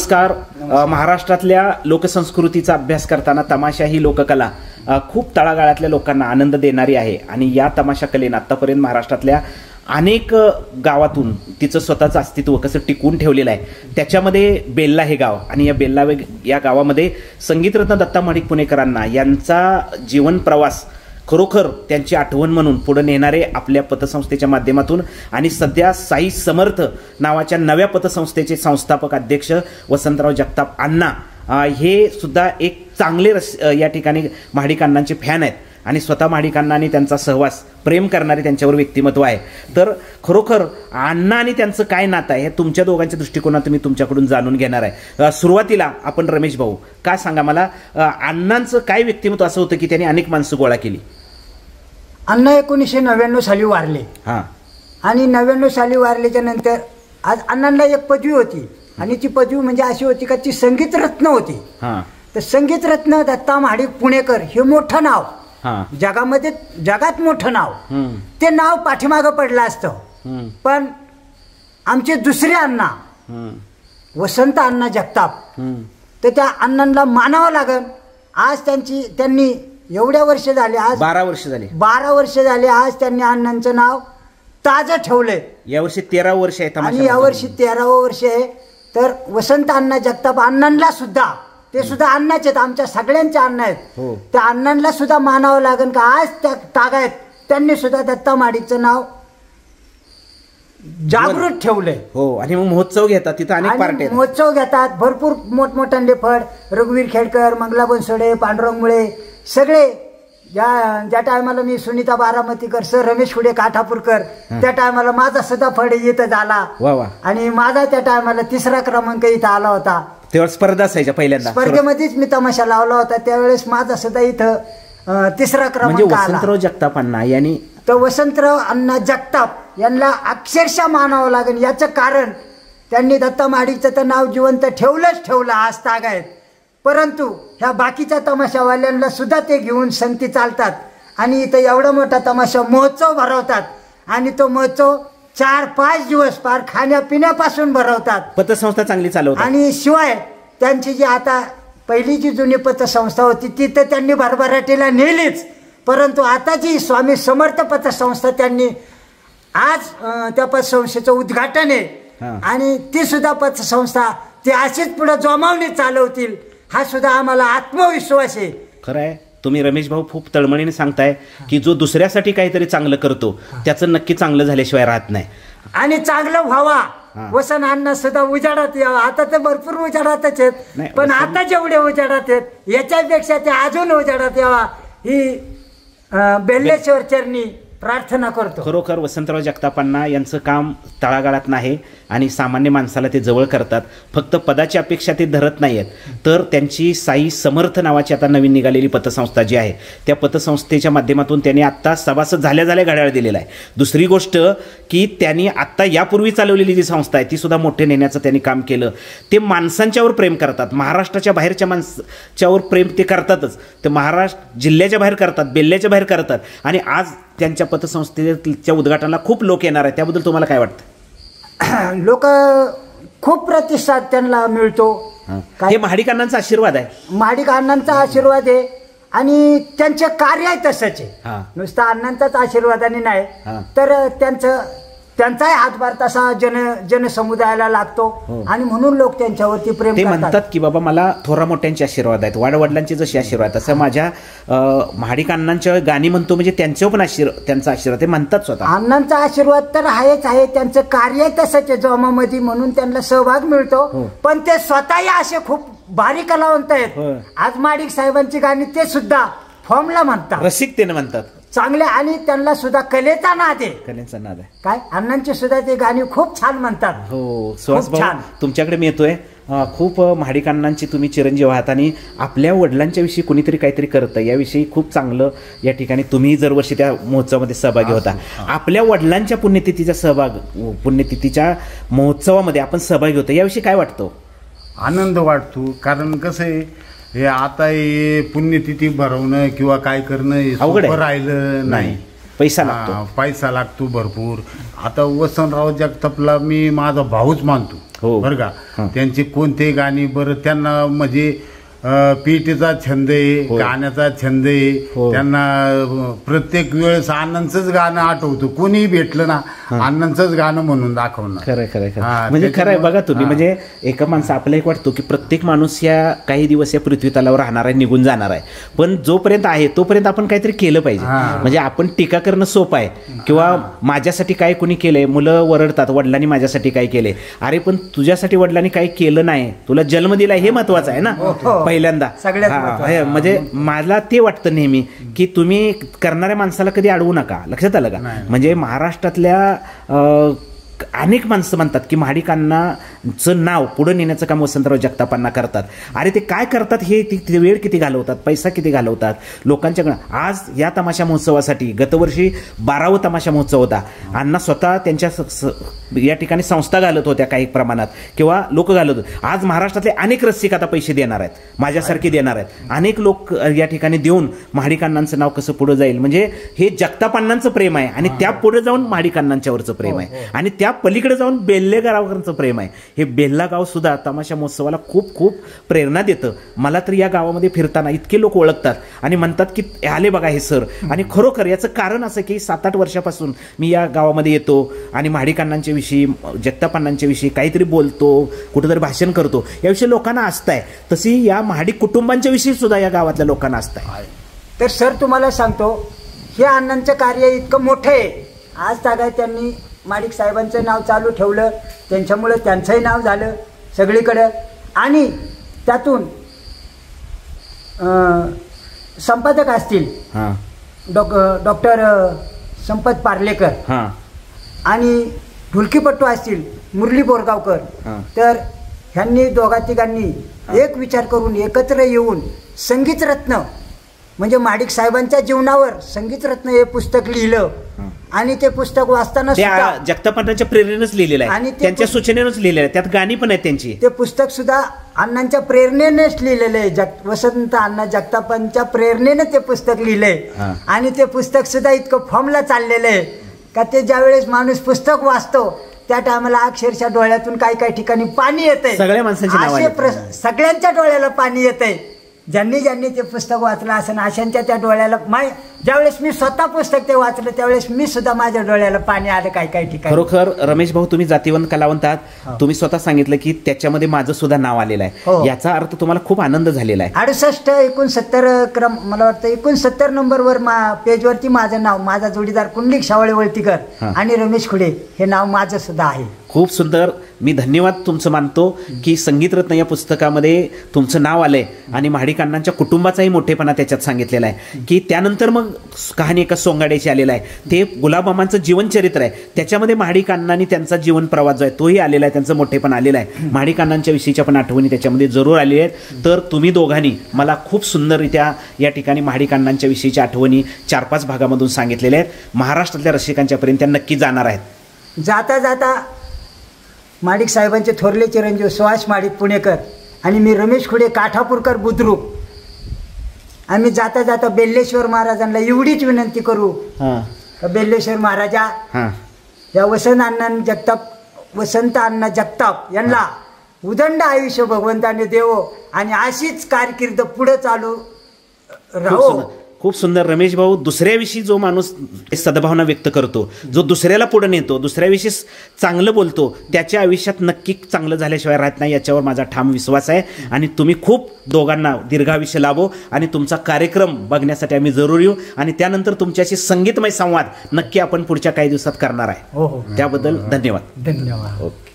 नमस्कार. महाराष्ट्रातल्या लोकसंस्कृतीचा अभ्यास करताना तमाशा ही लोककला खूप तळागाळातल्या लोकांना आनंद देणारी आहे आणि या तमाशा कलेनं आत्तापर्यंत महाराष्ट्रातल्या अनेक गावातून तिचं स्वतःचं अस्तित्व कसं टिकवून ठेवलेलं आहे. त्याच्यामध्ये बेल्ला हे गाव आणि या बेल्ला या गावामध्ये संगीतरत्न दत्ता माडिक पुणेकरांना यांचा जीवन प्रवास खरोखर त्यांची आठवण म्हणून पुढे नेणारे आपल्या पतसंस्थेच्या माध्यमातून आणि सध्या साई समर्थ नावाच्या नव्या पतसंस्थेचे संस्थापक अध्यक्ष वसंतराव जगताप अण्णा हे सुद्धा एक चांगले या ठिकाणी महाडिक अण्णांचे फॅन आहेत आणि स्वतः महाडिक अण्णा आणि त्यांचा सहवास प्रेम करणारे त्यांच्यावर व्यक्तिमत्व आहे. तर खरोखर अण्णा आणि त्यांचं काय नातं आहे हे तुमच्या दोघांच्या दृष्टिकोनातून मी तुमच्याकडून जाणून घेणार आहे. सुरुवातीला आपण रमेश भाऊ काय सांगा मला, अण्णांचं काय व्यक्तिमत्व असं होतं की त्यांनी अनेक माणसं गोळा केली? अण्णा 1999 साली वारले. हां. आणि 99 साली वारल्याच्या नंतर आज अण्णांना एक पदवी होती आणि ती पदवी म्हणजे अशी होती का ती संगीतरत्न होती. हां. तर संगीतरत्न दत्ता माडिक पुणेकर हे मोठं नाव जगामध्ये जगात मोठं नाव ते नाव पाठीमागं पडलं असतं. पण आमचे दुसरे अण्णा वसंत अण्णा जगताप तर त्या अण्णांना मानावं लागल. आज त्यांनी एवढ्या वर्ष झाले, आज 12 वर्ष झाले आज त्यांनी अण्णांचं नाव ताजं ठेवलंय. यावर्षी 13 वर्ष आहे आणि यावर्षी 13वं वर्ष आहे. तर वसंत अण्णा जगताप अण्णांना सुद्धा ते सुद्धा अण्णाचे आहेत, आमच्या सगळ्यांचे अण्णा आहेत. त्या अण्णांना सुद्धा मानावं लागेल का आज त्या तागायत त्यांनी सुद्धा दत्ता माडिकचं नाव जागृत ठेवलंय. हो. आणि मग महोत्सव घेतात तिथं अनेक पार्ट्या महोत्सव घेतात, भरपूर मोठमोठ्यांले फड रघुवीर खेडकर, मंगला बनसोडे, पांडुरंग मुळे सगळे. ज्या टायमाला मी सुनीता बारामतीकर, सर रमेश खुडे काठापूरकर त्या टायमाला माझा सुद्धा फड इथं झाला आणि माझा त्या टायमाला 3रा क्रमांक इथं आला होता. तेव्हा स्पर्धा असायच्या, पहिल्यांदा स्पर्धेमध्येच मी तमाशा लावला होता. त्यावेळेस माझा सुद्धा इथं 3रा क्रमांक आला. वसंतराव जगताप अण्णा यांनी तर वसंतराव अण्णा जगताप यांना अक्षरशः मानावं लागेल. याचं कारण त्यांनी दत्ता माडिकचं तर नाव जिवंत ठेवलं आज तागायत. परंतु ह्या बाकीच्या तमाशावाल्यांना सुद्धा ते घेऊन संगती चालतात आणि इथं एवढा मोठा तमाशा महोत्सव भरवतात आणि तो महोत्सव 4-5 दिवस पार खाण्यापिण्यापासून भरवतात. पतसंस्था चांगली चालवतात. आणि शिवाय त्यांची जी आता पहिली जी जुनी पतसंस्था होती ती तर त्यांनी भरभराटीला नेलीच, परंतु आता जी स्वामी समर्थ पतसंस्था त्यांनी आज त्या पतसंस्थेचं उद्घाटन आहे आणि ती सुद्धा पतसंस्था ती अशीच पुढे जोमावणी चालवतील हा सुद्धा आम्हाला आत्मविश्वास आहे. खरं आहे. तुम्ही रमेश भाऊ खूप तळमळीने सांगताय की जो दुसऱ्यासाठी काहीतरी चांगलं करतो त्याचं नक्की चांगलं झाल्याशिवाय राहत नाही आणि चांगलं व्हावा. वसंत अण्णा सुद्धा उजाडात यावा. आता तर भरपूर उजाडातच आहेत, पण आता जेवढे उजाडात आहेत याच्यापेक्षा ते अजून उजाडात यावा ही बेल्लेश्वर चरणी प्रार्थना करतो. खरोखर वसंतराव जगतापांना यांचं काम तळागाळात नाही आणि सामान्य माणसाला ते जवळ करतात. फक्त पदाची अपेक्षा ते धरत नाहीत, तर त्यांची साई समर्थ नावाची आता नवीन निघालेली पतसंस्था जी आहे त्या पतसंस्थेच्या माध्यमातून त्यांनी आत्ता सभासद झाल्या घड्याळ दिलेला आहे. दुसरी गोष्ट की त्यांनी आत्ता यापूर्वी चालवलेली जी संस्था आहे ती सुद्धा मोठे नेण्याचं त्यांनी काम केलं. ते माणसांच्यावर प्रेम करतात, महाराष्ट्राच्या बाहेरच्या माणसाच्यावर प्रेम ते करतातच. ते महाराष्ट्र जिल्ह्याच्या बाहेर करतात, बेल्ल्याच्या बाहेर करतात आणि आज त्यांच्या पतसंस्थेच्या उद्घाटनाला खूप लोक येणार आहेत. त्याबद्दल तुम्हाला काय वाटतं? लोक खूप प्रतिसाद त्यांना मिळतो. हे महाडिक अण्णांचा आशीर्वाद आहे. महाडिक अण्णांचा आशीर्वाद आहे आणि त्यांचे कार्य आहे तसंच आहे. नुसता अण्णांचाच आशीर्वादाने नाही तर त्यांचाही हातभार तसा जनसमुदायाला लागतो आणि म्हणून लोक त्यांच्यावरती प्रेम ते म्हणतात की बाबा मला थोरा मोठ्यांचे आशीर्वाद आहेत, वाडवडिलांचे जसे आशीर्वाद तसं माझ्या महाडिक अण्णांच्या गाणी म्हणतो म्हणजे त्यांच्यावर पण त्यांचा आशीर्वाद ते म्हणतात स्वतः. अण्णांचा आशीर्वाद तर आहेच आहे, त्यांचं कार्य तसंच आहे जोमामध्ये म्हणून त्यांना सहभाग मिळतो. पण ते स्वतःही असे खूप भारी कलावंत आहेत. आज माडिक साहेबांची गाणी ते सुद्धा फॉर्मला म्हणतात, रसिकतेने म्हणतात चांगले आणि त्यांना सुद्धा कलेचा नाद आहे. काय अण्णांची सुद्धा ते गाणी खूप छान म्हणतात. हो. सुहास भाऊ तुमच्याकडे मी येतोय. खूप महाडिक अण्णांची तुम्ही चिरंजीव आहात आणि आपल्या वडिलांच्या विषयी कुणीतरी काहीतरी करतं याविषयी खूप चांगलं या ठिकाणी तुम्ही दरवर्षी त्या महोत्सवामध्ये सहभागी होता. आपल्या वडिलांच्या पुण्यतिथीच्या महोत्सवामध्ये आपण सहभागी होतो, याविषयी काय वाटतं? आनंद वाटतो. कारण कसं आहे हे आता हे पुण्यतिथी भरवणं किंवा काय करणं अवघड राहिलं नाही. पैसा लागतो भरपूर. आता वसंतराव जगतापला मी माझा भाऊच मानतो. हो. बरं का. त्यांचे कोणते गाणी बरं त्यांना म्हणजे पेटीचा छंद आहे, गाण्याचा छंद आहे. त्यांना प्रत्येक वेळेस आनंदच गाणं आठवतं. कोणीही भेटलं ना आनंदच गाणं म्हणून दाखवणार. खरं खरं म्हणजे खरं आहे. बघा तुम्ही म्हणजे एका माणसं आपल्याला एक वाटतो की प्रत्येक माणूस या काही दिवस या पृथ्वी तलावर राहणार आहे, निघून जाणार आहे. पण जोपर्यंत आहे तोपर्यंत आपण काहीतरी केलं पाहिजे. म्हणजे आपण टीका करणं सोपं आहे किंवा माझ्यासाठी काय कोणी केलंय, मुलं वरडतात वडिलांनी माझ्यासाठी काय केलंय. अरे पण तुझ्यासाठी वडिलांनी काही केलं नाही, तुला जन्म दिला हे महत्वाचं आहे ना पहिल्यांदा. म्हणजे मला ते वाटतं नेहमी की तुम्ही करणाऱ्या माणसाला कधी अडवू नका. लक्षात आलं का. म्हणजे महाराष्ट्रातल्या अनेक माणसं म्हणतात की महाडिकांनाचं नाव पुढे नेण्याचं काम वसंतराव जगतापांना करतात. अरे ते काय करतात हे वेळ किती घालवतात, पैसा किती घालवतात लोकांच्याकडं. आज या तमाशा महोत्सवासाठी गतवर्षी 12वा तमाशा महोत्सव होता. अण्णा स्वतः त्यांच्या या ठिकाणी संस्था घालत होत्या काही प्रमाणात किंवा लोक घालत होते. आज महाराष्ट्रातले अनेक रसिक आता पैसे देणार आहेत, माझ्यासारखे देणार आहेत. अनेक लोक या ठिकाणी देऊन महाडिकांनांचं नाव कसं पुढे जाईल. म्हणजे हे जगतापांनांचं प्रेम आहे आणि त्या पुढे जाऊन महाडिकांनांच्यावरचं प्रेम आहे आणि त्या पलीकडे जाऊन बेल्ले गावाकरांचं प्रेम आहे. हे बेल्ला गाव सुद्धा तमाशा महोत्सवाला खूप खूप प्रेरणा देतं. मला तर या गावामध्ये फिरताना इतके लोक ओळखतात आणि म्हणतात की आले बघा हे सर. आणि खरोखर याचं कारण असं की 7-8 वर्षापासून मी या गावामध्ये येतो आणि महाडिकांनांच्या विषयी, जगतापांनांच्या विषयी काहीतरी बोलतो, कुठेतरी भाषण करतो. याविषयी लोकांना आस्था आहे. तशी या महाडिक कुटुंबांच्या विषयी सुद्धा या गावातल्या लोकांना आस्था आहे. तर सर तुम्हाला सांगतो हे अण्णांचं कार्य इतकं मोठं आहे. आज तागाय त्यांनी महाडिक साहेबांचं नाव चालू ठेवलं, त्यांच्यामुळे त्यांचंही नाव झालं सगळीकडं. आणि त्यातून संपादक असतील डॉक्टर संपत पार्लेकर आणि ढोलकीपट्टू असतील मुरली बोरगावकर. तर ह्यांनी दोघा तिघांनी एक विचार करून एकत्र येऊन संगीतरत्न म्हणजे महाडिक साहेबांच्या जीवनावर संगीतरत्न हे पुस्तक लिहिलं. आणि ते पुस्तक वाचताना जगतापांच्या प्रेरणेनेच लिहिलेलं आहे आणि त्यांच्या सूचनेनेच लिहिलेलं आहे. त्यात गाणी पण आहेत त्यांची. ते पुस्तक सुद्धा अण्णांच्या प्रेरणेनेच लिहिलेलं आहे. वसंत अण्णा जगतापांच्या प्रेरणेने ते पुस्तक लिहिलंय. आणि ते पुस्तक सुद्धा इतकं फॉर्मला चाललेलं आहे का ते ज्यावेळेस माणूस पुस्तक वाचतो त्या टायमाला अक्षरशः डोळ्यातून काही काही ठिकाणी पाणी येतंय. सगळ्या माणसांची सगळ्यांच्या डोळ्याला पाणी येतंय. ज्यांनी ज्यांनी ते पुस्तक वाचलं असं अशांच्या त्या डोळ्याला ज्यावेळेस मी स्वतः पुस्तक ते वाचलं त्यावेळेस मी सुद्धा माझ्या डोळ्याला पाणी आलं काही काही ठिकाणी. खरोखर रमेश भाऊ तुम्ही जातीवंत कलावंत आहात. तुम्ही स्वतः सांगितलं की त्याच्यामध्ये माझं सुद्धा नाव आलेलं आहे. याचा अर्थ तुम्हाला खूप आनंद झालेला आहे. 68-69 क्रम मला वाटतं 69 नंबरवर पेजवरती माझं नाव, माझा जोडीदार कुंडलिक शावळे वळतीकर आणि रमेश खुडे हे नाव माझं सुद्धा आहे. खूप सुंदर. मी धन्यवाद तुमचं मानतो की संगीतरत्न या पुस्तकामध्ये तुमचं नाव आलंय आणि महाडिक अण्णांच्या कुटुंबाचाही मोठेपणा त्याच्यात सांगितलेला आहे. की त्यानंतर मग कहाणी एका सोंगाड्याची आलेला आहे. ते गुलाबमामांचं जीवनचरित्र आहे. त्याच्यामध्ये महाडिक अण्णांनी त्यांचा जीवन प्रवास जो आहे तोही आलेला आहे, त्यांचं मोठेपण आलेलं आहे. महाडिक अण्णांच्या विषयीच्या पण आठवणी त्याच्यामध्ये जरूर आलेल्या आहेत. तर तुम्ही दोघांनी मला खूप सुंदररित्या या ठिकाणी महाडिक अण्णांच्या विषयीच्या आठवणी 4-5 भागामधून सांगितलेल्या आहेत. महाराष्ट्रातल्या रसिकांच्यापर्यंत त्या नक्की जाणार आहेत. जाता जाता महाडिक साहेबांचे थोरले चिरंजीव सुहास महाडिक पुणेकर आणि मी रमेश खुडे काठापूरकर बुद्रुक आम्ही जाता जाता बेल्लेश्वर महाराजांना एवढीच विनंती करू का बेल्लेश्वर महाराजा या वसंत अण्णा जगताप यांना उदंड आयुष्य भगवंताने देवो आणि अशीच कारकीर्द पुढे चालू राहो. खूप सुंदर. रमेश भाऊ दुसऱ्याविषयी जो माणूस सद्भावना व्यक्त करतो, जो दुसऱ्याला पुढे नेतो, दुसऱ्याविषयी चांगलं बोलतो, त्याच्या आयुष्यात नक्की चांगलं झाल्याशिवाय राहत नाही याच्यावर माझा ठाम विश्वास आहे. आणि तुम्ही खूप दोघांना दीर्घायुष्य लाभो आणि तुमचा कार्यक्रम बघण्यासाठी आम्ही जरूर येऊ आणि त्यानंतर तुमच्याशी संगीतमय संवाद नक्की आपण पुढच्या काही दिवसात करणार आहे. त्याबद्दल धन्यवाद. धन्यवाद. ओके.